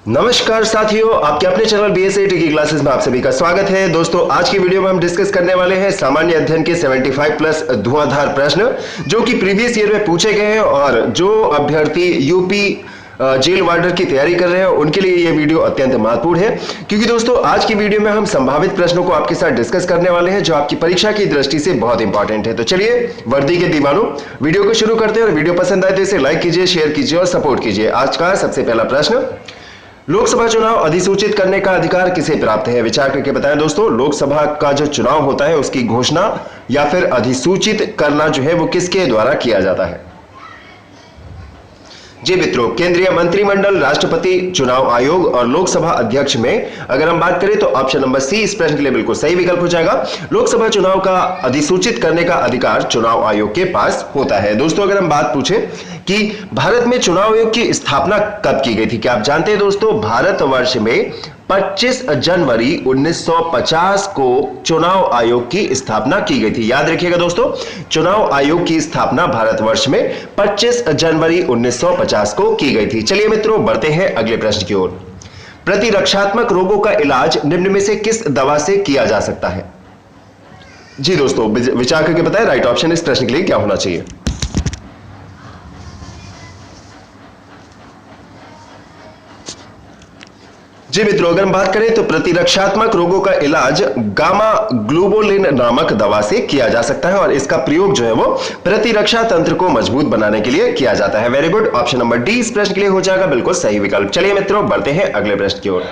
नमस्कार साथियों, आपके अपने चैनल बीएसएटी की क्लासेस में आप सभी का स्वागत है। दोस्तों, आज की वीडियो में हम डिस्कस करने वाले हैं सामान्य अध्ययन के 75 प्लस धुआंधार प्रश्न जो कि प्रीवियस ईयर में पूछे गए हैं और जो अभ्यर्थी यूपी जेल वार्डर की तैयारी कर रहे हैं उनके लिए यह वीडियो अत्यंत महत्वपूर्ण है, क्योंकि दोस्तों आज की वीडियो में हम संभावित प्रश्नों को आपके साथ डिस्कस करने वाले हैं जो आपकी परीक्षा की दृष्टि से बहुत इंपॉर्टेंट है। तो चलिए वर्दी के दीवानों, वीडियो को शुरू करते हैं और वीडियो पसंद आए तो इसे लाइक कीजिए, शेयर कीजिए और सपोर्ट कीजिए। आज का सबसे पहला प्रश्न, लोकसभा चुनाव अधिसूचित करने का अधिकार किसे प्राप्त है? विचार करके बताएं दोस्तों, लोकसभा का जो चुनाव होता है उसकी घोषणा या फिर अधिसूचित करना जो है वो किसके द्वारा किया जाता है? जी मित्रों, केंद्रीय मंत्रिमंडल, राष्ट्रपति, चुनाव आयोग और लोकसभा अध्यक्ष में अगर हम बात करें तो ऑप्शन नंबर सी इस प्रश्न के लिए बिल्कुल सही विकल्प हो जाएगा। लोकसभा चुनाव का अधिसूचित करने का अधिकार चुनाव आयोग के पास होता है। दोस्तों, अगर हम बात पूछें कि भारत में चुनाव आयोग की स्थापना कब की गई थी, क्या आप जानते हैं दोस्तों? भारतवर्ष में 25 जनवरी 1950 को चुनाव आयोग की स्थापना की गई थी। याद रखिएगा दोस्तों, चुनाव आयोग की स्थापना भारतवर्ष में 25 जनवरी 1950 को की गई थी। चलिए मित्रों, बढ़ते हैं अगले प्रश्न की ओर। प्रतिरक्षात्मक रोगों का इलाज निम्न में से किस दवा से किया जा सकता है? जी दोस्तों, विचार करके बताएं राइट ऑप्शन इस प्रश्न के लिए क्या होना चाहिए। जी मित्रों, अगर हम बात करें तो प्रतिरक्षात्मक रोगों का इलाज गामा ग्लोबुलिन नामक दवा से किया जा सकता है और इसका प्रयोग जो है वो प्रतिरक्षा तंत्र को मजबूत बनाने के लिए किया जाता है। Very good, option number D इस प्रश्न के लिए हो जाएगा बिल्कुल सही विकल्प। चलिए मित्रों, बढ़ते हैं अगले प्रश्न की ओर।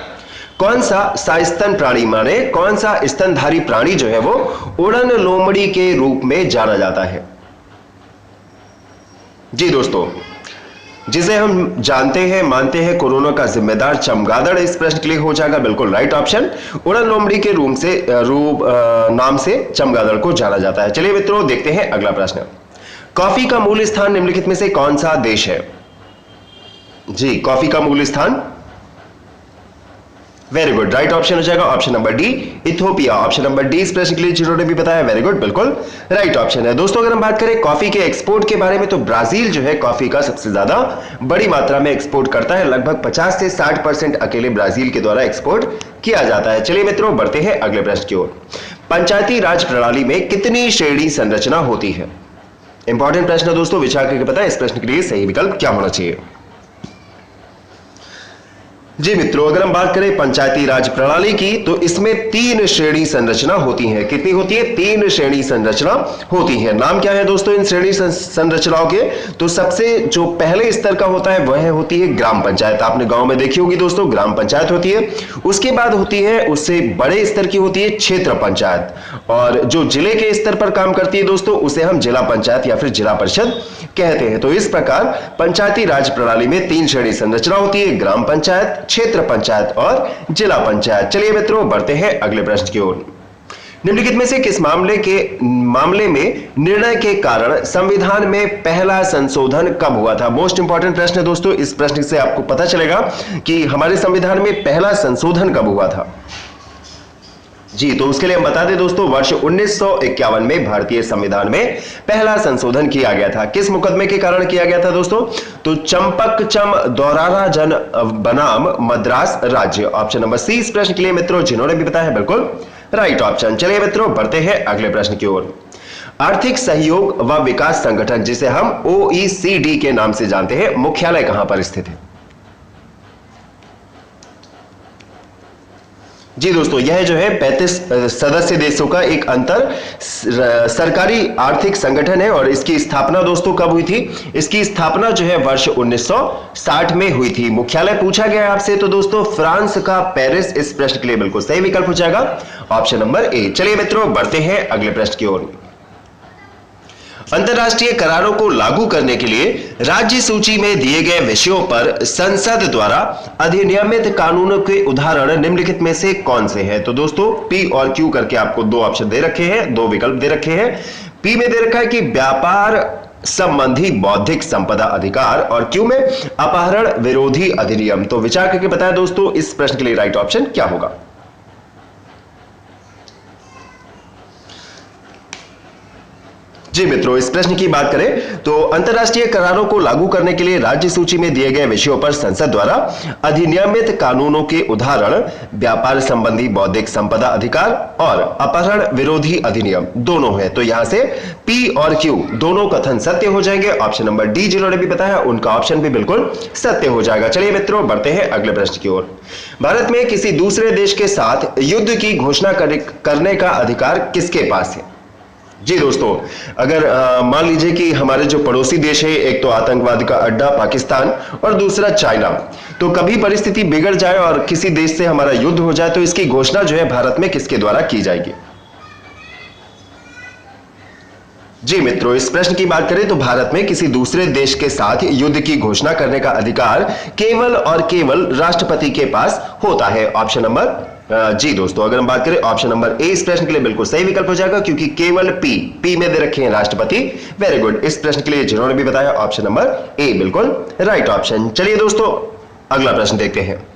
कौन सा सस्तन प्राणी, माने कौन सा स्तनधारी प्राणी जो है वो उड़न लोमड़ी के रूप में जाना जाता है? जी दोस्तों, जिसे हम जानते हैं मानते हैं कोरोना का जिम्मेदार चमगादड़, इस प्रश्न के लिए हो जाएगा बिल्कुल राइट ऑप्शन। उड़न लोमड़ी के नाम से चमगादड़ को जाना जाता है। चलिए मित्रों, देखते हैं अगला प्रश्न। कॉफी का मूल स्थान निम्नलिखित में से कौन सा देश है? जी, कॉफी का मूल स्थान, वेरी गुड, राइट ऑप्शन हो जाएगा option number D Ethiopia. Option number D इस प्रश्न के लिए जिन्होंने भी बताया वेरी गुड, बिल्कुल राइट ऑप्शन है। दोस्तों, अगर हम बात करें कॉफी के एक्सपोर्ट के बारे में तो ब्राजील जो है कॉफी का सबसे ज्यादा बड़ी मात्रा में एक्सपोर्ट करता है। लगभग 50 से 60% अकेले ब्राजील के द्वारा एक्सपोर्ट किया जाता है। चलिए मित्रों, बढ़ते हैं अगले प्रश्न की ओर। पंचायती राज प्रणाली में कितनी श्रेणी संरचना होती है? इंपॉर्टेंट प्रश्न है दोस्तों, विचार करके बताएं इस प्रश्न के लिए सही विकल्प क्या होना चाहिए। जी मित्रों, अगर हम बात करें पंचायती राज प्रणाली की तो इसमें 3 श्रेणी संरचना होती है। कितनी होती है? 3 श्रेणी संरचना होती है। नाम क्या है दोस्तों इन श्रेणी संरचनाओं के? तो सबसे जो पहले स्तर का होता है वह होती है ग्राम पंचायत। आपने गांव में देखी होगी दोस्तों, ग्राम पंचायत होती है। उसके बाद होती है, उससे बड़े स्तर की होती है क्षेत्र पंचायत, और जो जिले के स्तर पर काम करती है दोस्तों उसे हम जिला पंचायत या फिर जिला परिषद कहते हैं। तो इस प्रकार पंचायती राज प्रणाली में 3 श्रेणी संरचना होती है, ग्राम पंचायत, क्षेत्र पंचायत और जिला पंचायत। चलिए मित्रों, बढ़ते हैं अगले प्रश्न की ओर। निम्नलिखित में से किस मामले में निर्णय के कारण संविधान में पहला संशोधन कब हुआ था? मोस्ट इंपॉर्टेंट प्रश्न है दोस्तों, इस प्रश्न से आपको पता चलेगा कि हमारे संविधान में पहला संशोधन कब हुआ था। जी, तो उसके लिए हम बता दें दोस्तों, वर्ष 1951 में भारतीय संविधान में पहला संशोधन किया गया था। किस मुकदमे के कारण किया गया था दोस्तों? तो चंपकचम दौरारा जन बनाम मद्रास राज्य। ऑप्शन नंबर सी इस प्रश्न के लिए मित्रों जिन्होंने भी बताया बिल्कुल राइट ऑप्शन। चलिए मित्रों, बढ़ते हैं अगले प्रश्न की ओर। आर्थिक सहयोग व विकास संगठन, जिसे हम OECD के नाम से जानते हैं, मुख्यालय कहां पर स्थित है? जी दोस्तों, यह जो है 35 सदस्य देशों का एक अंतर सरकारी आर्थिक संगठन है और इसकी स्थापना दोस्तों कब हुई थी? इसकी स्थापना जो है वर्ष 1960 में हुई थी। मुख्यालय पूछा गया है आपसे तो दोस्तों फ्रांस का पेरिस इस प्रश्न के लिए बिल्कुल सही विकल्प हो जाएगा ऑप्शन नंबर ए। चलिए मित्रों, बढ़ते हैं अगले प्रश्न की ओर। अंतरराष्ट्रीय करारों को लागू करने के लिए राज्य सूची में दिए गए विषयों पर संसद द्वारा अधिनियमित कानूनों के उदाहरण निम्नलिखित में से कौन से हैं? तो दोस्तों पी और क्यू करके आपको 2 ऑप्शन दे रखे हैं, 2 विकल्प दे रखे हैं। पी में दे रखा है कि व्यापार संबंधी बौद्धिक संपदा अधिकार और क्यू में अपहरण विरोधी अधिनियम। तो विचार करके बताएं दोस्तों इस प्रश्न के लिए राइट ऑप्शन क्या होगा। जी मित्रों, इस प्रश्न की बात करें तो अंतर्राष्ट्रीय करारों को लागू करने के लिए राज्य सूची में दिए गए विषयों पर संसद द्वारा अधिनियमित कानूनों के उदाहरण व्यापार संबंधी बौद्धिक संपदा अधिकार और अपहरण विरोधी अधिनियम दोनों है। तो यहां से पी और क्यू दोनों कथन सत्य हो जाएंगे। ऑप्शन नंबर डी जिन्होंने भी बताया उनका ऑप्शन भी बिल्कुल सत्य हो जाएगा। चलिए मित्रों, बढ़ते हैं अगले प्रश्न की ओर। भारत में किसी दूसरे देश के साथ युद्ध की घोषणा करने का अधिकार किसके पास है? जी दोस्तों, अगर मान लीजिए कि हमारे जो पड़ोसी देश है, एक तो आतंकवाद का अड्डा पाकिस्तान और दूसरा चाइना, तो कभी परिस्थिति बिगड़ जाए और किसी देश से हमारा युद्ध हो जाए तो इसकी घोषणा जो है भारत में किसके द्वारा की जाएगी? जी मित्रों, इस प्रश्न की बात करें तो भारत में किसी दूसरे देश के साथ युद्ध की घोषणा करने का अधिकार केवल और केवल राष्ट्रपति के पास होता है। ऑप्शन नंबर जी दोस्तों, अगर हम बात करें ऑप्शन नंबर ए इस प्रश्न के लिए बिल्कुल सही विकल्प हो जाएगा, क्योंकि केवल पी में दे रखे हैं राष्ट्रपति। वेरी गुड, इस प्रश्न के लिए जिन्होंने भी बताया ऑप्शन नंबर ए बिल्कुल राइट ऑप्शन। चलिए दोस्तों, अगला प्रश्न देखते हैं।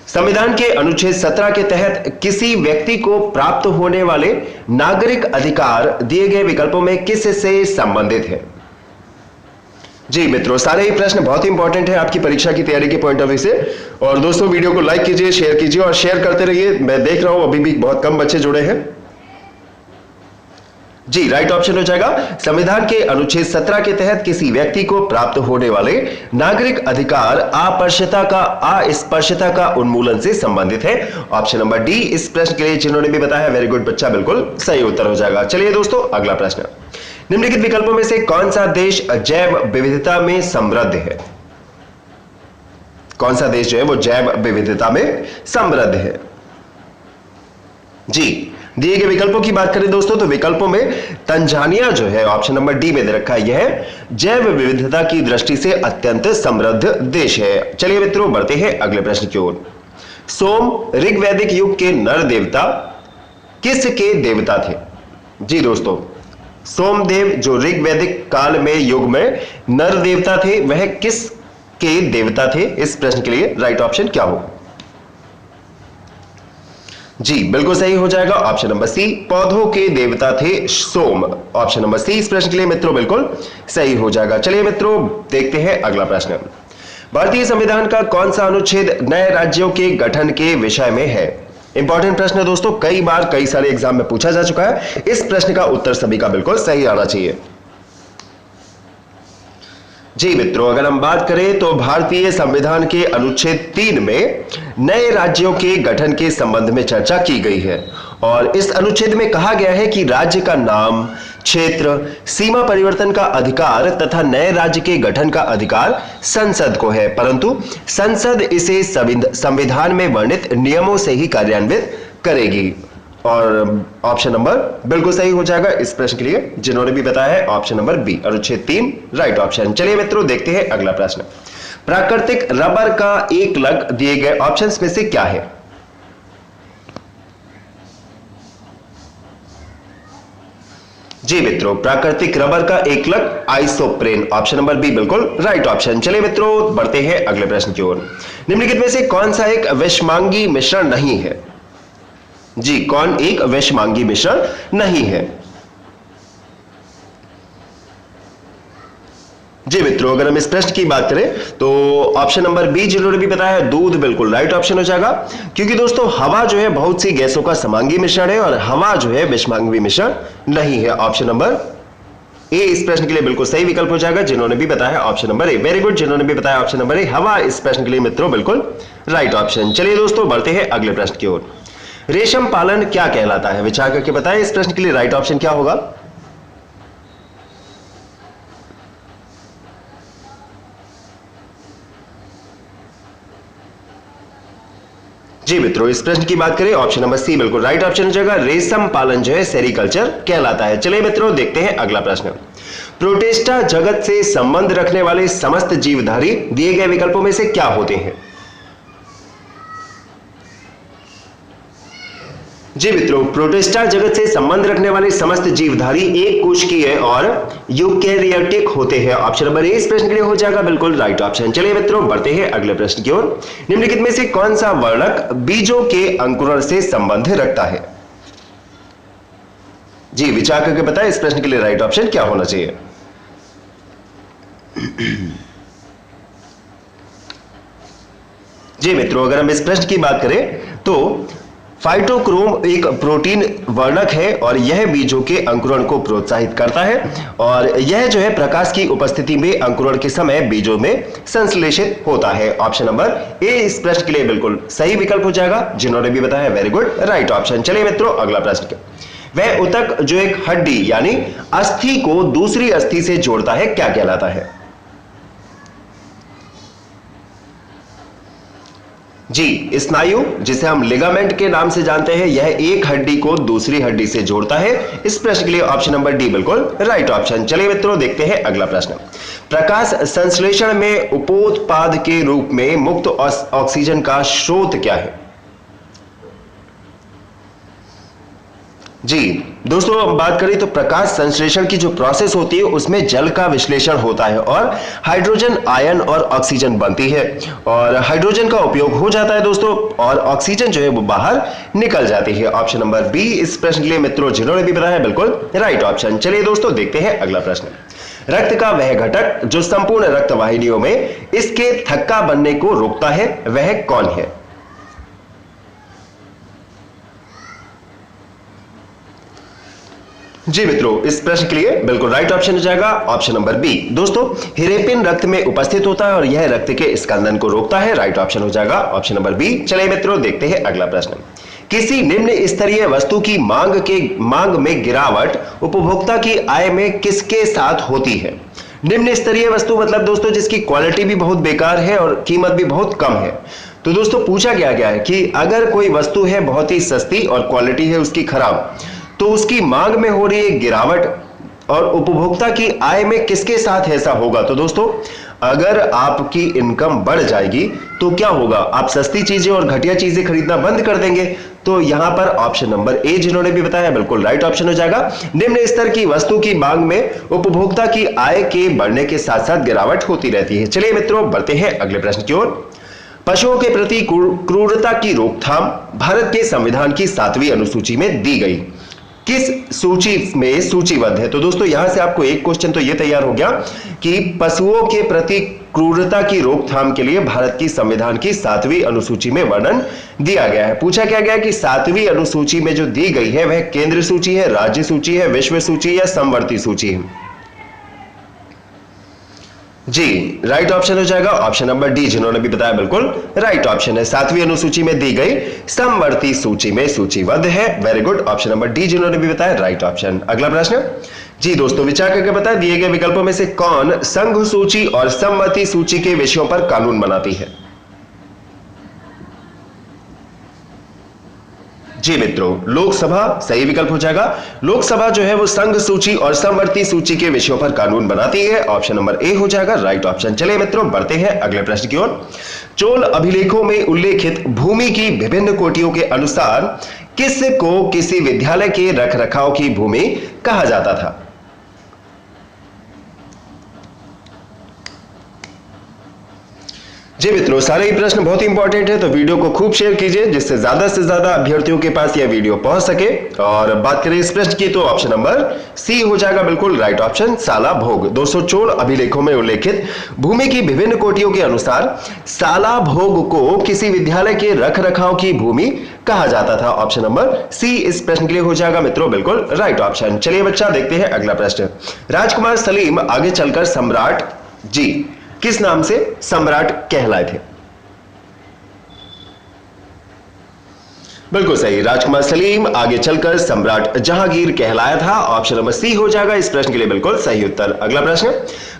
संविधान के अनुच्छेद 17 के तहत किसी व्यक्ति को प्राप्त होने वाले नागरिक अधिकार दिए गए विकल्पों में किस से संबंधित है? जी मित्रों, सारे ही प्रश्न बहुत ही इंपॉर्टेंट है आपकी परीक्षा की तैयारी के पॉइंट ऑफ व्यू से। और दोस्तों, वीडियो को लाइक कीजिए, शेयर कीजिए और शेयर करते रहिए। मैं देख रहा हूं अभी भी बहुत कम बच्चे जुड़े हैं। जी, राइट ऑप्शन हो जाएगा संविधान के अनुच्छेद 17 के तहत किसी व्यक्ति को प्राप्त होने वाले नागरिक अधिकार अस्पृश्यता का उन्मूलन से संबंधित है। ऑप्शन नंबर डी इस प्रश्न के लिए जिन्होंने भी बताया वेरी गुड बच्चा, बिल्कुल सही उत्तर हो जाएगा। चलिए दोस्तों, अगला प्रश्न। निम्नलिखित विकल्पों में से कौन सा देश जैव विविधता में समृद्ध है? कौन सा देश जो है वो जैव विविधता में समृद्ध है? जी, दिए गए विकल्पों की बात करें दोस्तों तो विकल्पों में तंजानिया जो है ऑप्शन नंबर डी में दे रखा है, यह जैव विविधता की दृष्टि से अत्यंत समृद्ध देश है। चलिए मित्रों, बढ़ते हैं अगले प्रश्न की ओर। सोम ऋग्वैदिक युग के नर देवता किसके देवता थे? जी दोस्तों, सोमदेव जो ऋग्वैदिक काल में युग में नर देवता थे, वह किस के देवता थे? इस प्रश्न के लिए राइट ऑप्शन क्या हो? जी, बिल्कुल सही हो जाएगा ऑप्शन नंबर सी, पौधों के देवता थे सोम। ऑप्शन नंबर सी इस प्रश्न के लिए मित्रों बिल्कुल सही हो जाएगा। चलिए मित्रों, देखते हैं अगला प्रश्न। भारतीय संविधान का कौन सा अनुच्छेद नए राज्यों के गठन के विषय में है? इंपॉर्टेंट प्रश्न है दोस्तों, कई बार कई सारे एग्जाम में पूछा जा चुका है। इस प्रश्न का उत्तर सभी का बिल्कुल सही आना चाहिए। जी मित्रों, अगर हम बात करें तो भारतीय संविधान के अनुच्छेद 3 में नए राज्यों के गठन के संबंध में चर्चा की गई है और इस अनुच्छेद में कहा गया है कि राज्य का नाम, क्षेत्र, सीमा परिवर्तन का अधिकार तथा नए राज्य के गठन का अधिकार संसद को है, परंतु संसद इसे संविधान में वर्णित नियमों से ही कार्यान्वित करेगी। और ऑप्शन नंबर बिल्कुल सही हो जाएगा इस प्रश्न के लिए जिन्होंने भी बताया है ऑप्शन नंबर बी, अनुच्छेद 3 राइट ऑप्शन। चलिए मित्रों, देखते हैं अगला प्रश्न। प्राकृतिक रबर का एकलक दिए गए ऑप्शंस में से क्या है? जी मित्रों, प्राकृतिक रबर का एकलक आइसोप्रेन। ऑप्शन नंबर बी बिल्कुल राइट ऑप्शन। चलिए मित्रों, बढ़ते हैं अगले प्रश्न की ओर। निम्नलिखित में से कौन सा एक विषमांगी मिश्रण नहीं है? जी, कौन एक विषमांगी मिश्रण नहीं है? जी मित्रों, अगर हम इस प्रश्न की बात करें तो ऑप्शन नंबर बी जिन्होंने भी बताया दूध बिल्कुल राइट ऑप्शन हो जाएगा, क्योंकि दोस्तों हवा जो है बहुत सी गैसों का समांगी मिश्रण है और हवा जो है विषमांगी मिश्रण नहीं है। ऑप्शन नंबर ए इस प्रश्न के लिए बिल्कुल सही विकल्प हो जाएगा जिन्होंने भी बताया ऑप्शन नंबर ए। वेरी गुड, जिन्होंने भी बताया ऑप्शन नंबर ए हवा इस प्रश्न के लिए मित्रों बिल्कुल राइट ऑप्शन। चलिए दोस्तों, बढ़ते हैं अगले प्रश्न की ओर। रेशम पालन क्या कहलाता है? विचार करके बताएं इस प्रश्न के लिए राइट ऑप्शन क्या होगा? जी मित्रों, इस प्रश्न की बात करें ऑप्शन नंबर सी बिल्कुल राइट ऑप्शन हो जाएगा। रेशम पालन जो है सेरीकल्चर कहलाता है। चलिए मित्रों, देखते हैं अगला प्रश्न। प्रोटिस्टा जगत से संबंध रखने वाले समस्त जीवधारी दिए गए विकल्पों में से क्या होते हैं? जी मित्रों, प्रोटिस्टा जगत से संबंध रखने वाले समस्त जीवधारी एक कोशिकीय और यूकेरियोटिक होते हैं। ऑप्शन नंबर ए इस प्रश्न के लिए हो जाएगा बिल्कुल राइट ऑप्शन। चलिए मित्रों, बढ़ते हैं अगले प्रश्न की ओर। निम्नलिखित में से कौन सा वर्णक बीजों के अंकुरण से संबंध रखता है? जी, विचार करके बताएं इस प्रश्न के लिए राइट ऑप्शन क्या होना चाहिए। जी मित्रों, अगर हम इस प्रश्न की बात करें तो फाइटोक्रोम एक प्रोटीन वर्णक है और यह बीजों के अंकुरण को प्रोत्साहित करता है और यह जो है प्रकाश की उपस्थिति में अंकुरण के समय बीजों में संश्लेषित होता है। ऑप्शन नंबर ए इस प्रश्न के लिए बिल्कुल सही विकल्प हो जाएगा। जिन्होंने भी बताया वेरी गुड, राइट ऑप्शन। चलिए मित्रों, अगला प्रश्न। वह ऊतक जो एक हड्डी यानी अस्थि को दूसरी अस्थि से जोड़ता है क्या कहलाता है? जी, स्नायु, जिसे हम लिगामेंट के नाम से जानते हैं, यह एक हड्डी को दूसरी हड्डी से जोड़ता है। इस प्रश्न के लिए ऑप्शन नंबर डी बिल्कुल राइट ऑप्शन। चलिए मित्रों, देखते हैं अगला प्रश्न। प्रकाश संश्लेषण में उपोत्पाद के रूप में मुक्त ऑक्सीजन का स्रोत क्या है? जी दोस्तों, हम बात करें तो प्रकाश संश्लेषण की जो प्रोसेस होती है उसमें जल का विश्लेषण होता है और हाइड्रोजन आयन और ऑक्सीजन बनती है और हाइड्रोजन का उपयोग हो जाता है दोस्तों और ऑक्सीजन जो है वो बाहर निकल जाती है। ऑप्शन नंबर बी इस प्रश्न के लिए मित्रों जिन्होंने भी बताया बिल्कुल राइट ऑप्शन। चलिए दोस्तों, देखते हैं अगला प्रश्न। रक्त का वह घटक जो संपूर्ण रक्त वाहिनियों में इसके थक्का बनने को रोकता है वह कौन है? जी मित्रों, इस प्रश्न के लिए बिल्कुल राइट ऑप्शन हो जाएगा ऑप्शन नंबर बी। दोस्तों, हिरेपिन रक्त में उपस्थित होता है और यह रक्त के स्कंदन को रोकता है। राइट ऑप्शन हो जाएगा ऑप्शन नंबर बी। चलिए मित्रों, देखते हैं अगला प्रश्न। किसी निम्न स्तरीय वस्तु की मांग में गिरावट उपभोक्ता की आय में किसके साथ होती है? निम्न स्तरीय वस्तु मतलब दोस्तों जिसकी क्वालिटी भी बहुत बेकार है और कीमत भी बहुत कम है। तो दोस्तों पूछा गया है कि अगर कोई वस्तु है बहुत ही सस्ती और क्वालिटी है उसकी खराब, तो उसकी मांग में हो रही है गिरावट और उपभोक्ता की आय में किसके साथ ऐसा होगा? तो दोस्तों अगर आपकी इनकम बढ़ जाएगी तो क्या होगा? आप सस्ती चीजें और घटिया चीजें खरीदना बंद कर देंगे। तो यहां पर ऑप्शन नंबर ए जिन्होंने भी बताया बिल्कुल राइट ऑप्शन हो जाएगा। निम्न स्तर की वस्तु की मांग में उपभोक्ता की आय के बढ़ने के साथ साथ गिरावट होती रहती है। चलिए मित्रों, बढ़ते हैं अगले प्रश्न की ओर। पशुओं के प्रति क्रूरता की रोकथाम भारत के संविधान की 7वीं अनुसूची में दी गई किस सूची में सूचीबद्ध है? तो दोस्तों यहां से आपको एक क्वेश्चन तो यह तैयार हो गया कि पशुओं के प्रति क्रूरता की रोकथाम के लिए भारत की संविधान की 7वीं अनुसूची में वर्णन दिया गया है। पूछा क्या गया कि 7वीं अनुसूची में जो दी गई है वह केंद्र सूची है, राज्य सूची है, विश्व सूची या समवर्ती सूची है? जी, राइट ऑप्शन हो जाएगा ऑप्शन नंबर डी जिन्होंने भी बताया बिल्कुल राइट ऑप्शन है। 7वीं अनुसूची में दी गई समवर्ती सूची में सूचीबद्ध है। Very good, option number D जिन्होंने भी बताया राइट ऑप्शन। अगला प्रश्न। जी दोस्तों, विचार करके बताएं दिए गए विकल्पों में से कौन संघ सूची और समवर्ती सूची के विषयों पर कानून बनाती है? जी मित्रों, लोकसभा सही विकल्प हो जाएगा। लोकसभा जो है वो संघ सूची और समवर्ती सूची के विषयों पर कानून बनाती है। ऑप्शन नंबर ए हो जाएगा राइट ऑप्शन। चलिए मित्रों, बढ़ते हैं अगले प्रश्न की ओर। चोल अभिलेखों में उल्लेखित भूमि की विभिन्न कोटियों के अनुसार किस को किसी विद्यालय के रखरखाव की भूमि कहा जाता था? जी मित्रों, सारे ही प्रश्न बहुत ही इंपॉर्टेंट है तो वीडियो को खूब शेयर कीजिए जिससे से ज्यादा अभ्यर्थियों के पास यह वीडियो पहुंच सके। और बात करें इस प्रश्न की तो ऑप्शन नंबर सी हो जाएगा बिल्कुल राइट ऑप्शन, साला भोग। दोस्तों, चोल अभिलेखों में उल्लेखित भूमि की विभिन्न कोटियों के अनुसार साला भोग को किसी विद्यालय के रख रखाव की भूमि कहा जाता था। ऑप्शन नंबर सी इस प्रश्न के लिए हो जाएगा मित्रों बिल्कुल राइट ऑप्शन। चलिए बच्चा, देखते हैं अगला प्रश्न। राजकुमार सलीम आगे चलकर सम्राट जी किस नाम से सम्राट कहलाए थे? बिल्कुल सही, राजकुमार सलीम आगे चलकर सम्राट जहांगीर कहलाया था। ऑप्शन नंबर सी हो जाएगा इस प्रश्न के लिए बिल्कुल सही उत्तर। अगला प्रश्न।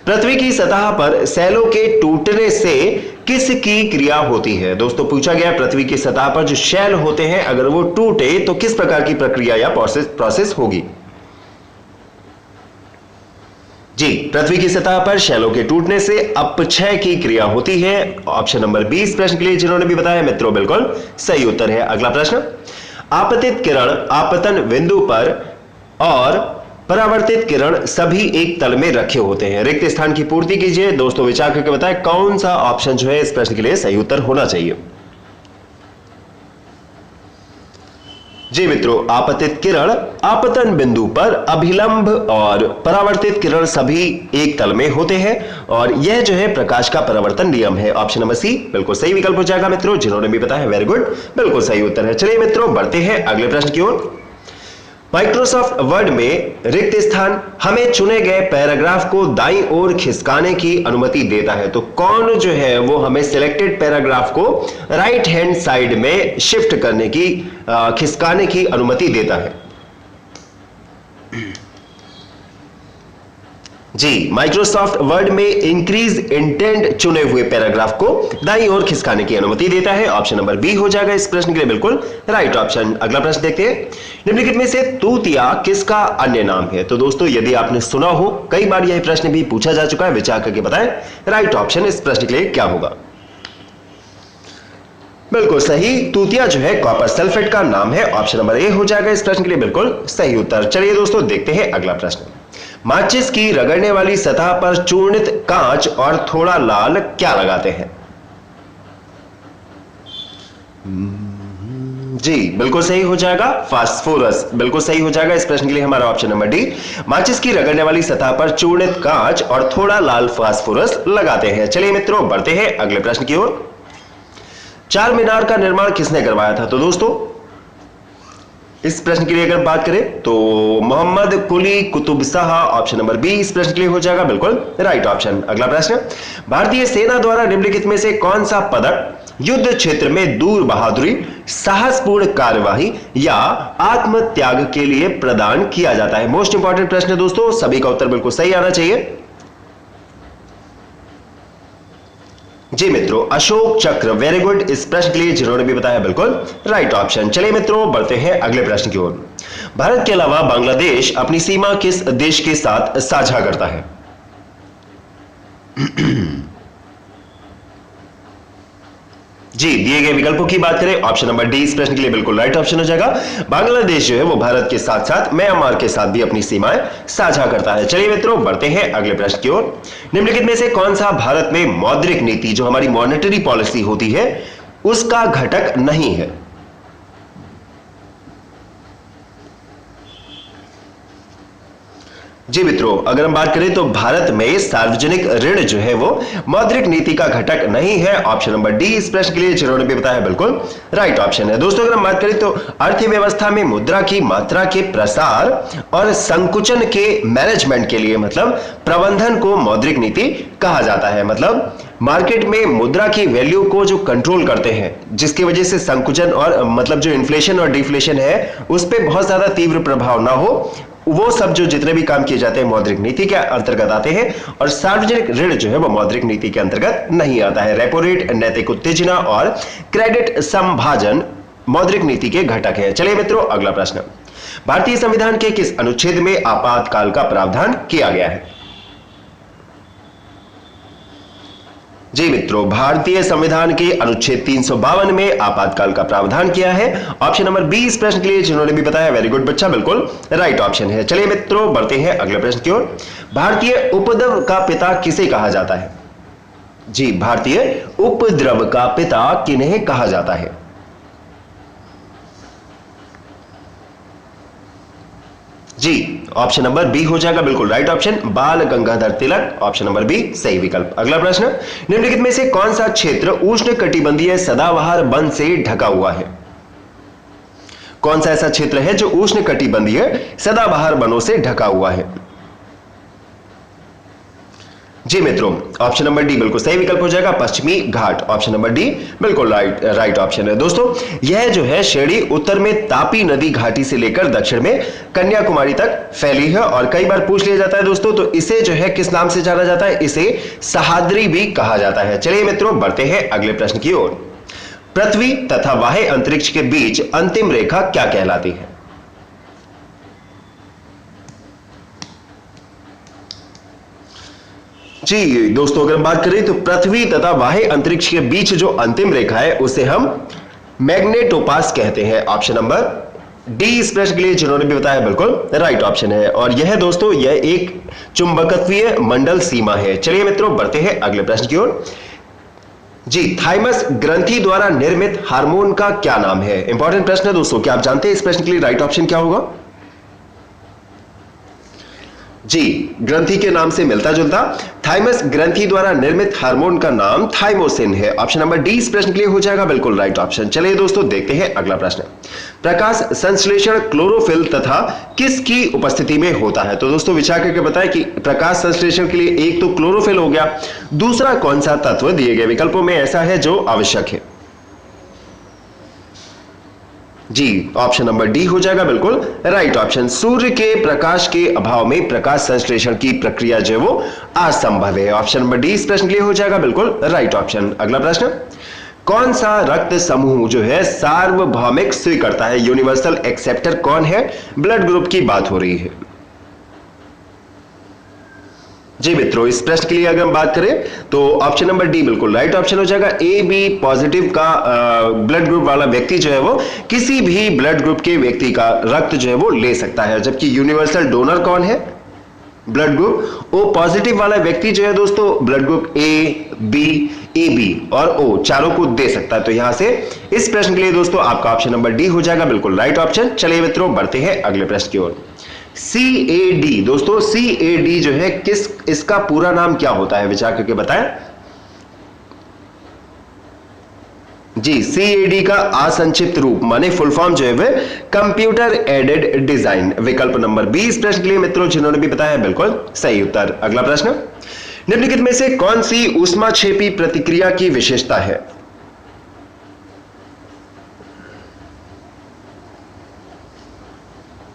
पृथ्वी की सतह पर सैलों के टूटने से किसकी क्रिया होती है? दोस्तों पूछा गया पृथ्वी की सतह पर जो शैल होते हैं अगर वो टूटे तो किस प्रकार की प्रक्रिया या प्रोसेस होगी? जी, पृथ्वी की सतह पर शैलों के टूटने से अपक्षय की क्रिया होती है। ऑप्शन नंबर 20 प्रश्न के लिए जिन्होंने भी बताया मित्रों बिल्कुल सही उत्तर है। अगला प्रश्न। आपतित किरण आपतन बिंदु पर और परावर्तित किरण सभी एक तल में रखे होते हैं। रिक्त स्थान की पूर्ति कीजिए। दोस्तों विचार करके बताएं कौन सा ऑप्शन जो है इस प्रश्न के लिए सही उत्तर होना चाहिए। जी मित्रों, आपतित किरण आपतन बिंदु पर अभिलंब और परावर्तित किरण सभी एक तल में होते हैं और यह जो है प्रकाश का परावर्तन नियम है। ऑप्शन नंबर सी बिल्कुल सही विकल्प हो जाएगा मित्रों, जिन्होंने भी बताया वेरी गुड, बिल्कुल सही उत्तर है। चलिए मित्रों बढ़ते हैं अगले प्रश्न की ओर। माइक्रोसॉफ्ट वर्ड में रिक्त स्थान हमें चुने गए पैराग्राफ को दाईं ओर खिसकाने की अनुमति देता है। तो कौन जो है वो हमें सिलेक्टेड पैराग्राफ को राइट हैंड साइड में शिफ्ट करने की खिसकाने की अनुमति देता है? जी, माइक्रोसॉफ्ट वर्ड में इंक्रीज इंटेंट चुने हुए पैराग्राफ को दाईं ओर खिसकाने की अनुमति देता है। ऑप्शन नंबर बी हो जाएगा इस प्रश्न के लिए बिल्कुल राइट ऑप्शन। अगला प्रश्न देखते हैं, निम्नलिखित में से तूतिया किसका अन्य नाम है? तो दोस्तों यदि आपने सुना हो, कई बार यह प्रश्न भी पूछा जा चुका है, विचार करके बताएं राइट ऑप्शन इस प्रश्न के लिए क्या होगा। बिल्कुल सही, तूतिया जो है कॉपर सल्फेट का नाम है। ऑप्शन नंबर ए हो जाएगा इस प्रश्न के लिए बिल्कुल सही उत्तर। चलिए दोस्तों देखते हैं अगला प्रश्न, माचिस की रगड़ने वाली सतह पर चूर्णित कांच और थोड़ा लाल क्या लगाते हैं? जी बिल्कुल सही हो जाएगा फास्फोरस, बिल्कुल सही हो जाएगा इस प्रश्न के लिए हमारा ऑप्शन नंबर डी। माचिस की रगड़ने वाली सतह पर चूर्णित कांच और थोड़ा लाल फास्फोरस लगाते हैं। चलिए मित्रों बढ़ते हैं अगले प्रश्न की ओर। चार मीनार का निर्माण किसने करवाया था? तो दोस्तों इस प्रश्न के लिए अगर बात करें तो Mohammad Quli Qutub Shah, option number B इस प्रश्न के लिए हो जाएगा बिल्कुल राइट ऑप्शन। अगला प्रश्न, भारतीय सेना द्वारा निम्नलिखित में से कौन सा पदक युद्ध क्षेत्र में दूर बहादुरी, साहसपूर्ण कार्यवाही या आत्म त्याग के लिए प्रदान किया जाता है? मोस्ट इंपॉर्टेंट प्रश्न है दोस्तों, सभी का उत्तर बिल्कुल सही आना चाहिए। जी मित्रों, अशोक चक्र, वेरी गुड इस प्रश्न के लिए जिन्होंने भी बताया बिल्कुल राइट ऑप्शन। चलिए मित्रों बढ़ते हैं अगले प्रश्न की ओर। भारत के अलावा बांग्लादेश अपनी सीमा किस देश के साथ साझा करता है? जी, दिए गए विकल्पों की बात करें, ऑप्शन नंबर डी इस प्रश्न के लिए बिल्कुल राइट ऑप्शन हो जाएगा। बांग्लादेश जो है वो भारत के साथ साथ म्यांमार के साथ भी अपनी सीमाएं साझा करता है। चलिए मित्रों बढ़ते हैं अगले प्रश्न की ओर। निम्नलिखित में से कौन सा भारत में मौद्रिक नीति जो हमारी मॉनेटरी पॉलिसी होती है उसका घटक नहीं है? जी मित्रों, अगर हम बात करें तो भारत में सार्वजनिक ऋण जो है वो मौद्रिक नीति का घटक नहीं है। ऑप्शन नंबर डी इस प्रश्न के लिए जिन्होंने भी बताया बिल्कुल राइट ऑप्शन है। दोस्तों अगर हम बात करें तो अर्थव्यवस्था में मुद्रा की मात्रा के प्रसार और संकुचन के मैनेजमेंट के लिए मतलब प्रबंधन को मौद्रिक नीति कहा जाता है। मतलब मार्केट में मुद्रा की वैल्यू को जो कंट्रोल करते हैं, जिसकी वजह से संकुचन और मतलब जो इन्फ्लेशन और डिफ्लेशन है उस पर बहुत ज्यादा तीव्र प्रभाव ना हो, वो सब जो जितने भी काम किए जाते हैं मौद्रिक नीति के अंतर्गत आते हैं। और सार्वजनिक ऋण जो है वो मौद्रिक नीति के अंतर्गत नहीं आता है। रेपो रेट, नैतिक उत्तेजना और क्रेडिट संभाजन मौद्रिक नीति के घटक है। चलिए मित्रों अगला प्रश्न, भारतीय संविधान के किस अनुच्छेद में आपातकाल का प्रावधान किया गया है? जी मित्रों, भारतीय संविधान के अनुच्छेद 352 में आपातकाल का प्रावधान किया है। ऑप्शन नंबर बी इस प्रश्न के लिए जिन्होंने भी बताया वेरी गुड बच्चा, बिल्कुल राइट ऑप्शन है। चलिए मित्रों बढ़ते हैं अगले प्रश्न की ओर। भारतीय उपद्रव का पिता किसे कहा जाता है? जी, भारतीय उपद्रव का पिता किन्हें कहा जाता है? जी, ऑप्शन नंबर बी हो जाएगा बिल्कुल राइट ऑप्शन, बाल Gangadhar Tilak, option number B सही विकल्प। अगला प्रश्न, निम्नलिखित में से कौन सा क्षेत्र उष्णकटिबंधीय सदाबहार वन से ढका हुआ है? कौन सा ऐसा क्षेत्र है जो उष्णकटिबंधीय सदाबहार वनों से ढका हुआ है? जी मित्रों, ऑप्शन नंबर डी बिल्कुल सही विकल्प हो जाएगा, पश्चिमी घाट, ऑप्शन नंबर डी बिल्कुल राइट ऑप्शन है। दोस्तों यह जो है श्रेणी उत्तर में तापी नदी घाटी से लेकर दक्षिण में कन्याकुमारी तक फैली है और कई बार पूछ लिया जाता है दोस्तों, तो इसे जो है किस नाम से जाना जाता है? इसे सह्याद्री भी कहा जाता है। चलिए मित्रों बढ़ते हैं अगले प्रश्न की ओर। पृथ्वी तथा बाह्य अंतरिक्ष के बीच अंतिम रेखा क्या कहलाती है? जी दोस्तों, अगर हम बात करें तो पृथ्वी तथा बाह्य अंतरिक्ष के बीच जो अंतिम रेखा है उसे हम मैग्नेटोपास कहते हैं। ऑप्शन नंबर डी इस प्रश्न के लिए जिन्होंने भी बताया बिल्कुल राइट ऑप्शन है। और यह दोस्तों यह एक चुंबकत्वीय मंडल सीमा है। चलिए मित्रों बढ़ते हैं अगले प्रश्न की ओर। जी, थाइमस ग्रंथि द्वारा निर्मित हार्मोन का क्या नाम है? इंपॉर्टेंट प्रश्न है दोस्तों, क्या आप जानते हैं इस प्रश्न के लिए राइट ऑप्शन क्या होगा? जी, ग्रंथि के नाम से मिलता जुलता, थाइमस ग्रंथि द्वारा निर्मित हार्मोन का नाम थाइमोसिन है। ऑप्शन नंबर डी इस प्रश्न के लिए हो जाएगा बिल्कुल राइट ऑप्शन। चलिए दोस्तों देखते हैं अगला प्रश्न। प्रकाश संश्लेषण क्लोरोफिल तथा किसकी उपस्थिति में होता है? तो दोस्तों विचार करके बताएं कि प्रकाश संश्लेषण के लिए एक तो क्लोरोफिल हो गया, दूसरा कौन सा तत्व दिए गए विकल्पों में ऐसा है जो आवश्यक है? जी, ऑप्शन नंबर डी हो जाएगा बिल्कुल राइट ऑप्शन। सूर्य के प्रकाश के अभाव में प्रकाश संश्लेषण की प्रक्रिया जो है वो असंभव है। ऑप्शन नंबर डी इस प्रश्न के लिए हो जाएगा बिल्कुल राइट ऑप्शन। अगला प्रश्न, कौन सा रक्त समूह जो है सार्वभौमिक स्वीकर्ता है? यूनिवर्सल एक्सेप्टर कौन है? ब्लड ग्रुप की बात हो रही है। जी मित्रों, इस प्रश्न के लिए अगर हम बात करें तो ऑप्शन नंबर डी बिल्कुल राइट ऑप्शन हो जाएगा। ए बी पॉजिटिव का ब्लड ग्रुप वाला व्यक्ति जो है वो किसी भी ब्लड ग्रुप के व्यक्ति का रक्त जो है वो ले सकता है। जबकि यूनिवर्सल डोनर कौन है? ब्लड ग्रुप ओ पॉजिटिव वाला व्यक्ति जो है दोस्तों ब्लड ग्रुप ए बी और ओ चारों को दे सकता है। तो यहां से इस प्रश्न के लिए दोस्तों आपका ऑप्शन नंबर डी हो जाएगा बिल्कुल राइट ऑप्शन। चलिए मित्रों बढ़ते हैं अगले प्रश्न की ओर। CAD दोस्तों, CAD जो है इसका पूरा नाम क्या होता है? विचार करके बताएं। जी, CAD का असंक्षिप्त रूप माने फुल फॉर्म जो है वह कंप्यूटर एडेड डिजाइन। विकल्प नंबर 20 प्रश्न के लिए मित्रों जिन्होंने भी बताया बिल्कुल सही उत्तर। अगला प्रश्न, निम्नलिखित में से कौन सी ऊष्माक्षेपी प्रतिक्रिया की विशेषता है?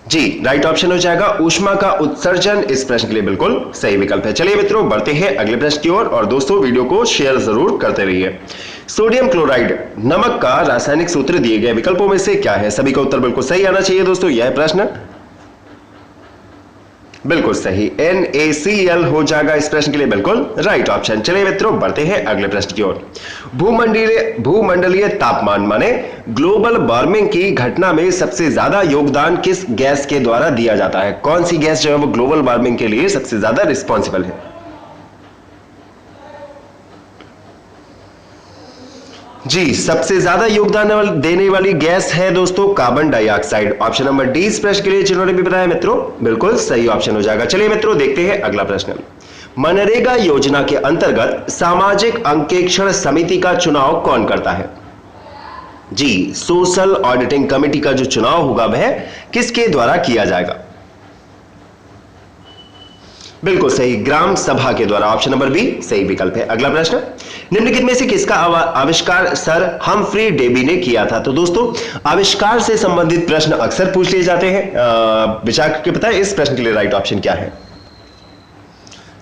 जी, राइट ऑप्शन हो जाएगा ऊष्मा का उत्सर्जन। इस प्रश्न के लिए बिल्कुल सही विकल्प है। चलिए मित्रों बढ़ते हैं अगले प्रश्न की ओर और दोस्तों वीडियो को शेयर जरूर करते रहिए। सोडियम क्लोराइड नमक का रासायनिक सूत्र दिए गए विकल्पों में से क्या है? सभी का उत्तर बिल्कुल सही आना चाहिए दोस्तों। यह प्रश्न बिल्कुल सही NaCl हो जाएगा इस प्रश्न के लिए बिल्कुल राइट ऑप्शन। चलिए मित्रों बढ़ते हैं अगले प्रश्न की ओर। भूमंडलीय तापमान माने ग्लोबल वार्मिंग की घटना में सबसे ज्यादा योगदान किस गैस के द्वारा दिया जाता है? कौन सी गैस जो है वो ग्लोबल वार्मिंग के लिए सबसे ज्यादा रिस्पॉन्सिबल है? जी, सबसे ज्यादा योगदान देने वाली गैस है दोस्तों carbon dioxide. Option number D इस प्रश्न के लिए जिन्होंने भी बताया मित्रों बिल्कुल सही ऑप्शन हो जाएगा। चलिए मित्रों देखते हैं अगला प्रश्न। मनरेगा योजना के अंतर्गत सामाजिक अंकेक्षण समिति का चुनाव कौन करता है? जी, सोशल ऑडिटिंग कमेटी का जो चुनाव होगा वह किसके द्वारा किया जाएगा? बिल्कुल सही, ग्राम सभा के द्वारा। ऑप्शन नंबर बी सही विकल्प है। अगला प्रश्न, निम्नलिखित में से किसका आविष्कार सर हम्फ्री डेवी ने किया था? तो दोस्तों आविष्कार से संबंधित प्रश्न अक्सर पूछ लिए जाते हैं। विचार करके बताएं इस प्रश्न के लिए राइट ऑप्शन क्या है?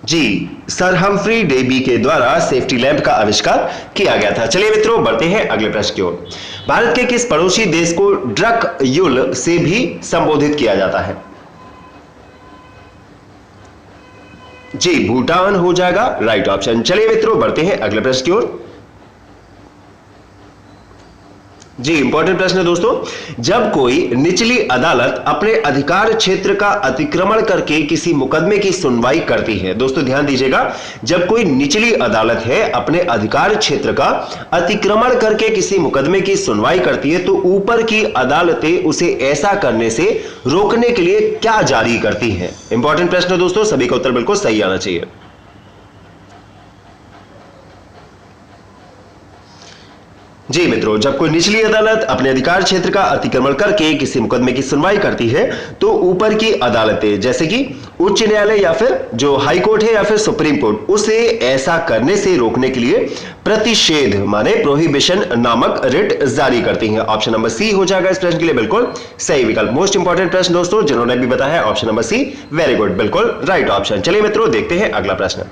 जी, सर हम्फ्री डेवी के द्वारा सेफ्टी लैंप का आविष्कार किया गया था। चलिए मित्रों बढ़ते हैं अगले प्रश्न की ओर। भारत के किस पड़ोसी देश को ड्रकयुल से भी संबोधित किया जाता है? जी, भूटान हो जाएगा राइट ऑप्शन। चलिए मित्रों बढ़ते हैं अगले प्रश्न की ओर। जी, इंपॉर्टेंट प्रश्न है दोस्तों। जब कोई निचली अदालत अपने अधिकार क्षेत्र का अतिक्रमण करके किसी मुकदमे की सुनवाई करती है, दोस्तों ध्यान दीजिएगा, जब कोई निचली अदालत है अपने अधिकार क्षेत्र का अतिक्रमण करके किसी मुकदमे की सुनवाई करती है तो ऊपर की अदालतें उसे ऐसा करने से रोकने के लिए क्या जारी करती है? इंपॉर्टेंट प्रश्न है दोस्तों, सभी का उत्तर बिल्कुल सही आना चाहिए। जी मित्रों, जब कोई निचली अदालत अपने अधिकार क्षेत्र का अतिक्रमण करके किसी मुकदमे की सुनवाई करती है तो ऊपर की अदालतें जैसे कि उच्च न्यायालय या फिर जो हाई कोर्ट है या फिर सुप्रीम कोर्ट उसे ऐसा करने से रोकने के लिए प्रतिषेध माने प्रोहिबिशन नामक रिट जारी करती हैं। ऑप्शन नंबर सी हो जाएगा इस प्रश्न के लिए बिल्कुल सही विकल्प। मोस्ट इंपॉर्टेंट प्रश्न दोस्तों जिन्होंने भी बताया option number C very good बिल्कुल राइट ऑप्शन। चलिए मित्रों देखते हैं अगला प्रश्न।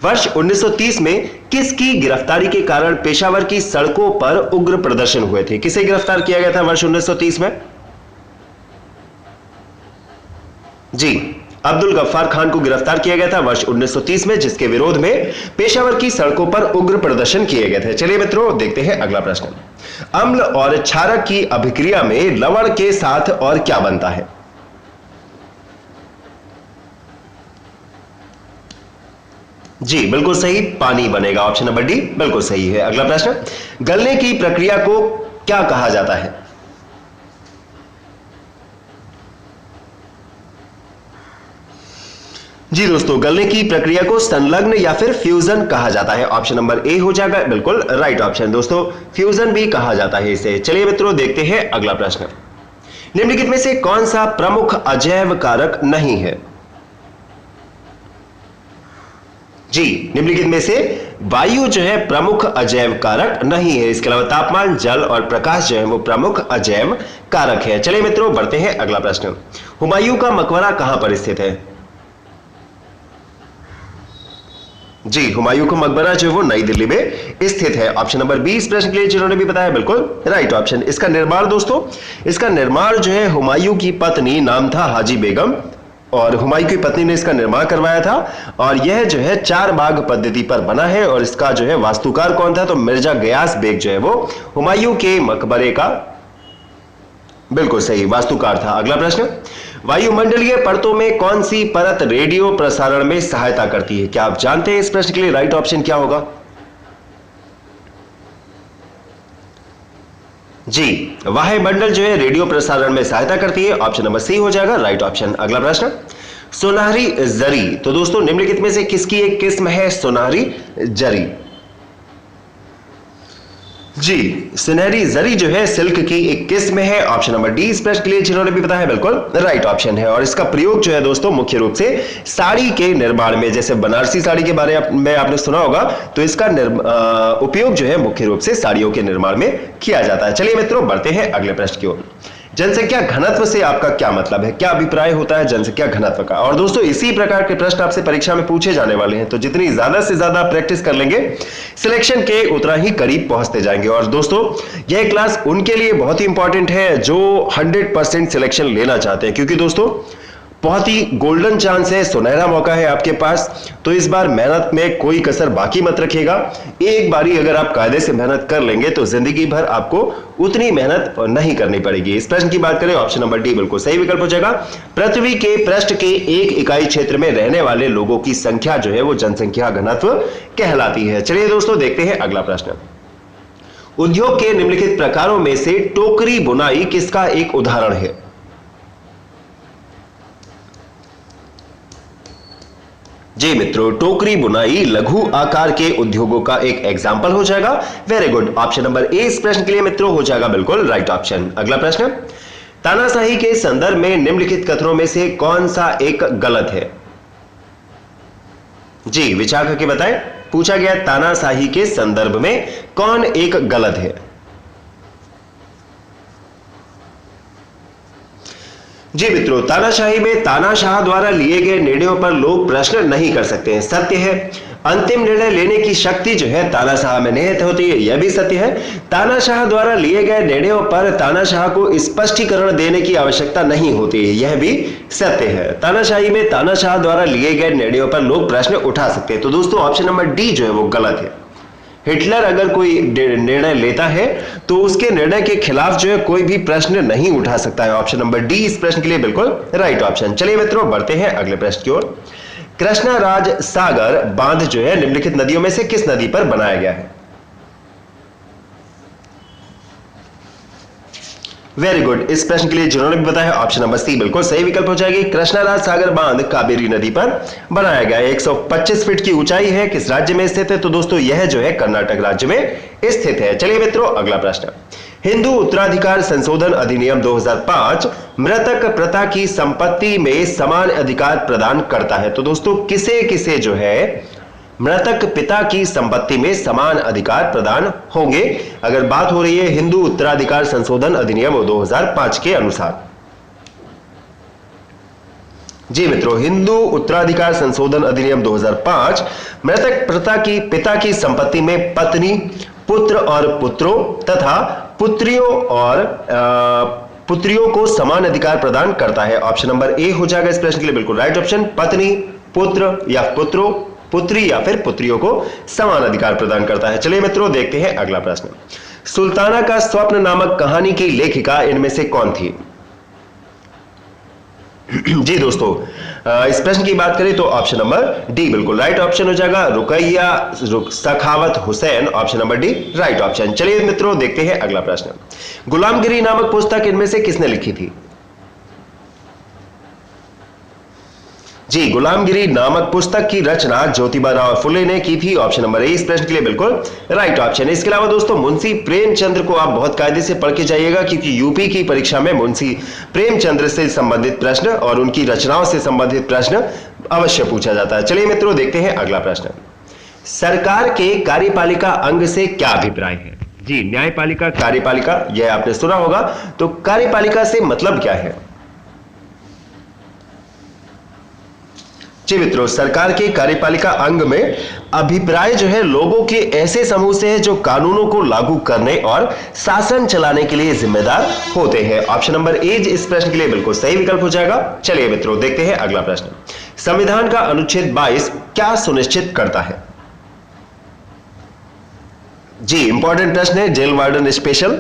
वर्ष 1930 में किसकी गिरफ्तारी के कारण पेशावर की सड़कों पर उग्र प्रदर्शन हुए थे? किसे गिरफ्तार किया गया था वर्ष 1930 में? जी, अब्दुल गफ्फार खान को गिरफ्तार किया गया था वर्ष 1930 में, जिसके विरोध में पेशावर की सड़कों पर उग्र प्रदर्शन किए गए थे। चलिए मित्रों देखते हैं अगला प्रश्न। अम्ल और क्षारक की अभिक्रिया में लवण के साथ और क्या बनता है? जी बिल्कुल सही, पानी बनेगा। ऑप्शन नंबर डी बिल्कुल सही है। अगला प्रश्न, गलने की प्रक्रिया को क्या कहा जाता है? जी दोस्तों, गलने की प्रक्रिया को संलग्न या फिर फ्यूजन कहा जाता है। ऑप्शन नंबर ए हो जाएगा बिल्कुल राइट ऑप्शन। दोस्तों फ्यूजन भी कहा जाता है इसे। चलिए मित्रों देखते हैं अगला प्रश्न, निम्नलिखित में से कौन सा प्रमुख अजैव कारक नहीं है? जी, निम्नलिखित में से वायु जो है प्रमुख अजैव कारक नहीं है। इसके अलावा तापमान, जल और प्रकाश जो है वो प्रमुख अजैव कारक है। चलिए मित्रों बढ़ते हैं अगला प्रश्न, हुमायूं का मकबरा कहां पर स्थित है? जी, हुमायूं का मकबरा जो है वो नई दिल्ली में स्थित है। ऑप्शन नंबर 20 प्रश्न के लिए जिन्होंने भी बताया बिल्कुल राइट ऑप्शन। इसका निर्माण दोस्तों, इसका निर्माण जो है हुमायूं की पत्नी, नाम था हाजी बेगम, और हुमायूं की पत्नी ने इसका निर्माण करवाया था। और यह जो है 4 बाग पद्धति पर बना है। और इसका जो है वास्तुकार कौन था? तो मिर्जा गयास बेग जो है वो हुमायूं के मकबरे का बिल्कुल सही वास्तुकार था। अगला प्रश्न, वायुमंडलीय परतों में कौन सी परत रेडियो प्रसारण में सहायता करती है? क्या आप जानते हैं इस प्रश्न के लिए राइट ऑप्शन क्या होगा? जी, वायुमंडल जो है रेडियो प्रसारण में सहायता करती है। ऑप्शन नंबर सी हो जाएगा राइट ऑप्शन। अगला प्रश्न, सुनहरी जरी, तो दोस्तों निम्नलिखित में से किसकी एक किस्म है सुनहरी जरी? जी, सुनहरी जरी जो है सिल्क की एक किस्म है। ऑप्शन नंबर डी इस प्रश्न के लिए जिन्होंने भी बताया बिल्कुल राइट ऑप्शन है। और इसका प्रयोग जो है दोस्तों मुख्य रूप से साड़ी के निर्माण में, जैसे बनारसी साड़ी के बारे में आपने सुना होगा, तो इसका उपयोग जो है मुख्य रूप से साड़ियों के निर्माण में किया जाता है। चलिए मित्रों बढ़ते हैं अगले प्रश्न की ओर, जनसंख्या घनत्व से आपका क्या मतलब है? क्या अभिप्राय होता है जनसंख्या घनत्व का? और दोस्तों इसी प्रकार के प्रश्न आपसे परीक्षा में पूछे जाने वाले हैं, तो जितनी ज्यादा से ज्यादा प्रैक्टिस कर लेंगे सिलेक्शन के उतना ही करीब पहुंचते जाएंगे। और दोस्तों यह क्लास उनके लिए बहुत ही इंपॉर्टेंट है जो 100% सिलेक्शन लेना चाहते हैं, क्योंकि दोस्तों बहुत ही गोल्डन चांस है, सुनहरा मौका है आपके पास। तो इस बार मेहनत में कोई कसर बाकी मत रखिएगा। एक बारी अगर आप कायदे से मेहनत कर लेंगे तो जिंदगी भर आपको उतनी मेहनत नहीं करनी पड़ेगी। इस प्रश्न की बात करें, ऑप्शन नंबर डी बिल्कुल सही विकल्प हो जाएगा। पृथ्वी के पृष्ठ के एक इकाई क्षेत्र में रहने वाले लोगों की संख्या जो है वो जनसंख्या घनत्व कहलाती है। चलिए दोस्तों देखते हैं अगला प्रश्न, उद्योग के निम्नलिखित प्रकारों में से टोकरी बुनाई किसका एक उदाहरण है? जी मित्रों, टोकरी बुनाई लघु आकार के उद्योगों का एक एग्जाम्पल हो जाएगा। वेरी गुड, ऑप्शन नंबर ए इस प्रश्न के लिए मित्रों हो जाएगा बिल्कुल राइट ऑप्शन। अगला प्रश्न, तानाशाही के संदर्भ में निम्नलिखित कथनों में से कौन सा एक गलत है? जी विचार करके बताएं। पूछा गया तानाशाही के संदर्भ में कौन एक गलत है? जी मित्रों, तानाशाही में तानाशाह द्वारा लिए गए निर्णयों पर लोग प्रश्न नहीं कर सकते हैं, सत्य है। अंतिम निर्णय लेने की शक्ति जो है तानाशाह में निहित होती है, यह भी सत्य है। तानाशाह द्वारा लिए गए निर्णयों पर तानाशाह को स्पष्टीकरण देने की आवश्यकता नहीं होती है, यह भी सत्य है। तानाशाही में तानाशाह द्वारा लिए गए निर्णयों पर लोग प्रश्न उठा सकते हैं। तो दोस्तों ऑप्शन नंबर डी जो है वो गलत है। हिटलर अगर कोई निर्णय लेता है तो उसके निर्णय के खिलाफ जो है कोई भी प्रश्न नहीं उठा सकता है। ऑप्शन नंबर डी इस प्रश्न के लिए बिल्कुल राइट ऑप्शन। चलिए मित्रों बढ़ते हैं अगले प्रश्न की ओर, कृष्णराज सागर बांध जो है निम्नलिखित नदियों में से किस नदी पर बनाया गया है? वेरी गुड, इस प्रश्न के लिए जिन्होंने भी बताया ऑप्शन नंबर सी बिल्कुल सही विकल्प हो जाएगी। कृष्णराज सागर बांध कावेरी नदी पर बनाया गया है। 125 फीट की ऊंचाई है। किस राज्य में स्थित है? तो दोस्तों यह जो है कर्नाटक राज्य में स्थित है। चलिए मित्रों अगला प्रश्न, हिंदू उत्तराधिकार संशोधन अधिनियम 2005 मृतक प्रथा की संपत्ति में समान अधिकार प्रदान करता है। तो दोस्तों किसे किसे जो है मृतक पिता की संपत्ति में समान अधिकार प्रदान होंगे? अगर बात हो रही है हिंदू उत्तराधिकार संशोधन अधिनियम 2005 के अनुसार। जी मित्रों, हिंदू उत्तराधिकार संशोधन अधिनियम 2005 मृतक पिता की संपत्ति में पत्नी, पुत्र और पुत्रों तथा पुत्रियों को समान अधिकार प्रदान करता है। ऑप्शन नंबर ए हो जाएगा इस प्रश्न के लिए बिल्कुल राइट ऑप्शन। पत्नी, पुत्र या पुत्रों, पुत्री या फिर पुत्रियों को समान अधिकार प्रदान करता है। चलिए मित्रों देखते हैं अगला प्रश्न, सुल्ताना का स्वप्न नामक कहानी की लेखिका इनमें से कौन थी? जी दोस्तों, इस प्रश्न की बात करें तो ऑप्शन नंबर डी बिल्कुल राइट ऑप्शन हो जाएगा। Rokeya Sakhawat Hossain, option number D right option. चलिए मित्रों देखते हैं अगला प्रश्न। गुलामगिरी नामक पुस्तक इनमें से किसने लिखी थी? जी, गुलामगिरी नामक पुस्तक की रचना ज्योतिबा राव फुले ने की थी, ऑप्शन नंबर ए इस प्रश्न के लिए बिल्कुल राइट ऑप्शन। इसके अलावा दोस्तों मुंशी प्रेमचंद्र को आप बहुत कायदे से पढ़ के जाइएगा, क्योंकि यूपी की परीक्षा में मुंशी प्रेमचंद्र से संबंधित प्रश्न और उनकी रचनाओं से संबंधित प्रश्न अवश्य पूछा जाता है। चलिए मित्रों देखते हैं अगला प्रश्न। सरकार के कार्यपालिका अंग से क्या अभिप्राय है? जी, न्यायपालिका, कार्यपालिका, यह आपने सुना होगा। तो कार्यपालिका से मतलब क्या है? जी मित्रों, सरकार के कार्यपालिका अंग में अभिप्राय जो है लोगों के ऐसे समूह से है जो कानूनों को लागू करने और शासन चलाने के लिए जिम्मेदार होते हैं। ऑप्शन नंबर ए इस प्रश्न के लिए बिल्कुल सही विकल्प हो जाएगा। चलिए मित्रों देखते हैं अगला प्रश्न। संविधान का अनुच्छेद 22 क्या सुनिश्चित करता है? जी, इंपॉर्टेंट प्रश्न है, जेल वार्डन स्पेशल।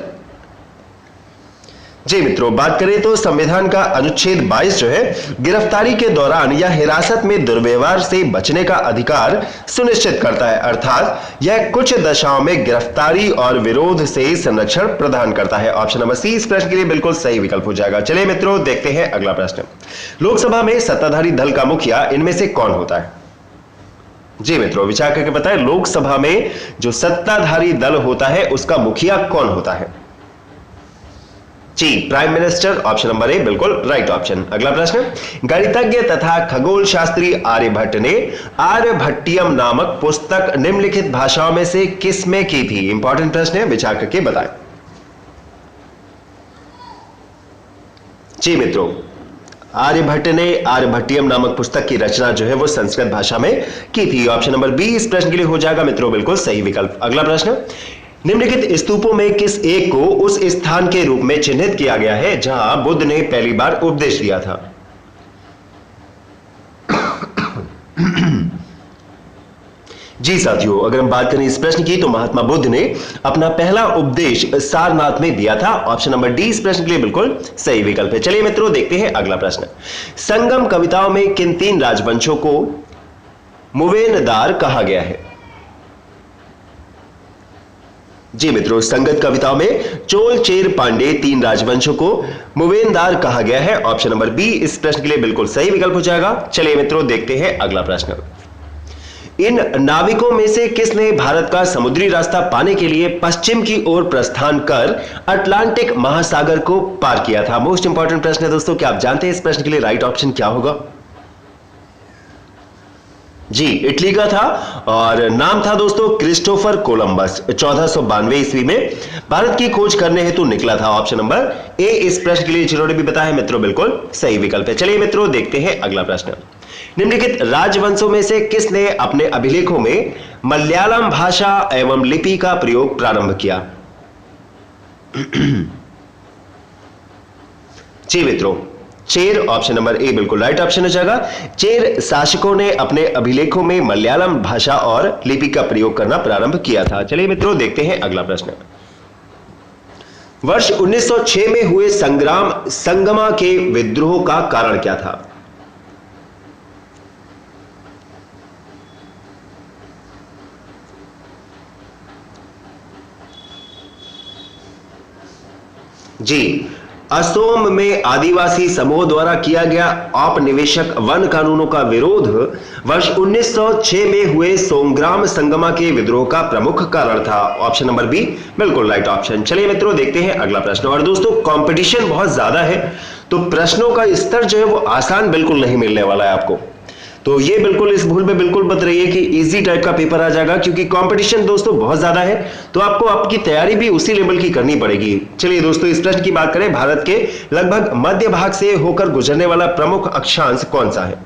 जी मित्रों, बात करें तो संविधान का अनुच्छेद 22 जो है गिरफ्तारी के दौरान या हिरासत में दुर्व्यवहार से बचने का अधिकार सुनिश्चित करता है, अर्थात यह कुछ दशाओं में गिरफ्तारी और विरोध से संरक्षण प्रदान करता है। ऑप्शन नंबर सी इस प्रश्न के लिए बिल्कुल सही विकल्प हो जाएगा। चलिए मित्रों देखते हैं अगला प्रश्न। लोकसभा में सत्ताधारी दल का मुखिया इनमें से कौन होता है? जी मित्रों, विचार करके बताएं, लोकसभा में जो सत्ताधारी दल होता है उसका मुखिया कौन होता है? जी, prime minister, option number A बिल्कुल राइट ऑप्शन। अगला प्रश्न। गणितज्ञ तथा खगोल शास्त्री आर्यभट्ट ने आर्यभट्टियम नामक पुस्तक निम्नलिखित भाषाओं में से किस में की थी? इंपॉर्टेंट प्रश्न है, विचार करके बताएं। जी मित्रों, आर्यभट्ट ने आर्यभट्टियम नामक पुस्तक की रचना जो है वो संस्कृत भाषा में की थी। ऑप्शन नंबर बी इस प्रश्न के लिए हो जाएगा मित्रों बिल्कुल सही विकल्प। अगला प्रश्न। निम्नलिखित स्तूपों में किस एक को उस स्थान के रूप में चिन्हित किया गया है जहां बुद्ध ने पहली बार उपदेश दिया था? जी साथियों, अगर हम बात करें इस प्रश्न की तो महात्मा बुद्ध ने अपना पहला उपदेश सारनाथ में दिया था। ऑप्शन नंबर डी इस प्रश्न के लिए बिल्कुल सही विकल्प है। चलिए मित्रों देखते हैं अगला प्रश्न। संगम कविताओं में किन तीन राजवंशों को मुवेनदार कहा गया है? जी मित्रों, संगत कविताओं में चोल, चेर, पांडे तीन राजवंशों को मुवेनदार कहा गया है। ऑप्शन नंबर बी इस प्रश्न के लिए बिल्कुल सही विकल्प हो जाएगा। चलिए मित्रों देखते हैं अगला प्रश्न। इन नाविकों में से किसने भारत का समुद्री रास्ता पाने के लिए पश्चिम की ओर प्रस्थान कर अटलांटिक महासागर को पार किया था? मोस्ट इंपॉर्टेंट प्रश्न है दोस्तों, क्या आप जानते हैं इस प्रश्न के लिए राइट ऑप्शन क्या होगा? जी, इटली का था और नाम था दोस्तों क्रिस्टोफर कोलंबस। 1492 ईस्वी में भारत की खोज करने हेतु निकला था। ऑप्शन नंबर ए इस प्रश्न के लिए जिन्होंने भी बताया मित्रों बिल्कुल सही विकल्प है। चलिए मित्रों देखते हैं अगला प्रश्न। निम्नलिखित राजवंशों में से किसने अपने अभिलेखों में मलयालम भाषा एवं लिपि का प्रयोग प्रारंभ किया? जी मित्रों, चेर, ऑप्शन नंबर ए बिल्कुल राइट ऑप्शन हो जाएगा। चेर शासकों ने अपने अभिलेखों में मलयालम भाषा और लिपि का प्रयोग करना प्रारंभ किया था। चलिए मित्रों देखते हैं अगला प्रश्न। वर्ष 1906 में हुए संगमा के विद्रोह का कारण क्या था? जी, असोम में आदिवासी समूह द्वारा किया गया औपनिवेशिक वन कानूनों का विरोध वर्ष 1906 में हुए सोंग्राम संगमा के विद्रोह का प्रमुख कारण था। ऑप्शन नंबर बी बिल्कुल राइट ऑप्शन। चलिए मित्रों देखते हैं अगला प्रश्न। और दोस्तों कंपटीशन बहुत ज्यादा है तो प्रश्नों का स्तर जो है वो आसान बिल्कुल नहीं मिलने वाला है आपको, तो ये बिल्कुल इस भूल में बिल्कुल मत रहिए कि इजी टाइप का पेपर आ जाएगा, क्योंकि कंपटीशन दोस्तों बहुत ज्यादा है तो आपको आपकी तैयारी भी उसी लेवल की करनी पड़ेगी। चलिए दोस्तों इस प्रश्न की बात करें, भारत के लगभग मध्य भाग से होकर गुजरने वाला प्रमुख अक्षांश कौन सा है?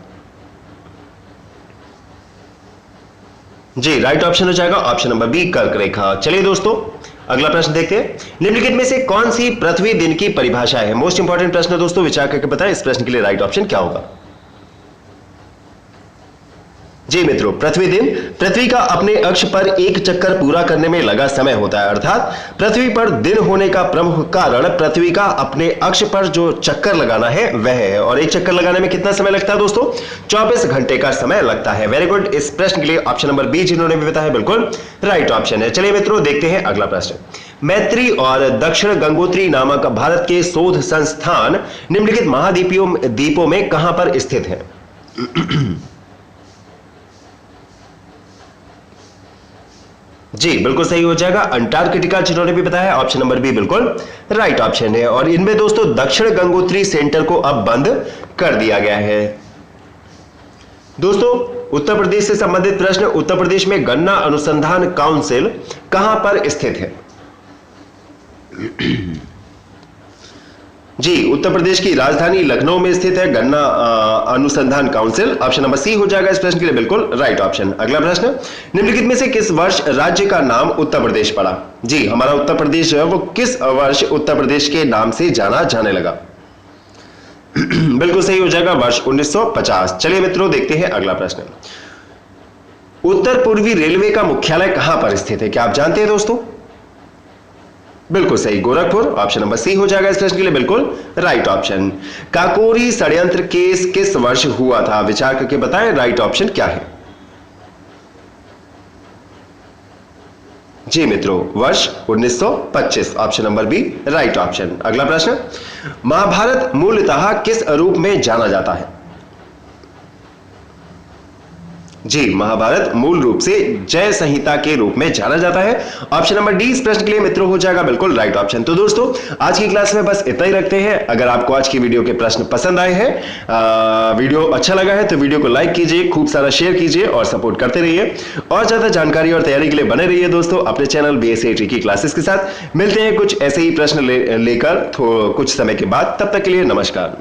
जी, राइट ऑप्शन हो जाएगा ऑप्शन नंबर बी कर्क रेखा। चलिए दोस्तों अगला प्रश्न देखते हैं। निम्नलिखित में से कौन सी पृथ्वी दिन की परिभाषा है? मोस्ट इंपॉर्टेंट प्रश्न दोस्तों, विचार करके बताएं इस प्रश्न के लिए राइट ऑप्शन क्या होगा? जी मित्रों, पृथ्वी दिन पृथ्वी का अपने अक्ष पर एक चक्कर पूरा करने में लगा समय होता है, अर्थात पृथ्वी पर दिन होने का प्रमुख कारण पृथ्वी का अपने अक्ष पर जो चक्कर लगाना है वह है। और एक चक्कर लगाने में कितना समय लगता है दोस्तों? 24 घंटे का समय लगता है। Very good. इस प्रश्न के लिए ऑप्शन नंबर बी जिन्होंने भी बताया बिल्कुल राइट ऑप्शन है। चलिए मित्रों देखते हैं अगला प्रश्न। मैत्री और दक्षिण गंगोत्री नामक भारत के शोध संस्थान निम्नलिखित महाद्वीपों में कहां पर स्थित है? जी बिल्कुल सही हो जाएगा, अंटार्कटिका जिन्होंने भी बताया ऑप्शन नंबर बी बिल्कुल राइट ऑप्शन है। और इनमें दोस्तों दक्षिण गंगोत्री सेंटर को अब बंद कर दिया गया है। दोस्तों उत्तर प्रदेश से संबंधित प्रश्न, उत्तर प्रदेश में गन्ना अनुसंधान काउंसिल कहां पर स्थित है? जी उत्तर प्रदेश की राजधानी लखनऊ में स्थित है गन्ना अनुसंधान काउंसिल। ऑप्शन नंबर सी हो जाएगा इस प्रश्न के लिए बिल्कुल राइट ऑप्शन। अगला प्रश्न, निम्नलिखित में से किस वर्ष राज्य का नाम उत्तर प्रदेश पड़ा? जी हमारा उत्तर प्रदेश जो है वो किस वर्ष उत्तर प्रदेश के नाम से जाना जाने लगा? बिल्कुल सही हो जाएगा, वर्ष 1950। चलिए मित्रों देखते हैं अगला प्रश्न। उत्तर पूर्वी रेलवे का मुख्यालय कहां पर स्थित है? क्या आप जानते हैं दोस्तों? बिल्कुल सही, गोरखपुर। ऑप्शन नंबर सी हो जाएगा इस प्रश्न के लिए बिल्कुल राइट ऑप्शन। काकोरी षड्यंत्र केस किस वर्ष हुआ था? विचार करके बताएं राइट ऑप्शन क्या है। जी मित्रों वर्ष 1925। Option number B right option. अगला प्रश्न, महाभारत मूलतः किस रूप में जाना जाता है? जी महाभारत मूल रूप से जय संहिता के रूप में जाना जाता है। ऑप्शन नंबर डी इस प्रश्न के लिए मित्रों हो जाएगा बिल्कुल राइट ऑप्शन। तो दोस्तों आज की क्लास में बस इतना ही रखते हैं। अगर आपको आज की वीडियो के प्रश्न पसंद आए हैं, वीडियो अच्छा लगा है तो वीडियो को लाइक कीजिए, खूब सारा शेयर कीजिए और सपोर्ट करते रहिए। और ज्यादा जानकारी और तैयारी के लिए बने रहिए दोस्तों अपने चैनल BSc की क्लासेस के साथ। मिलते हैं कुछ ऐसे ही प्रश्न लेकर कुछ समय के बाद। तब तक के लिए नमस्कार।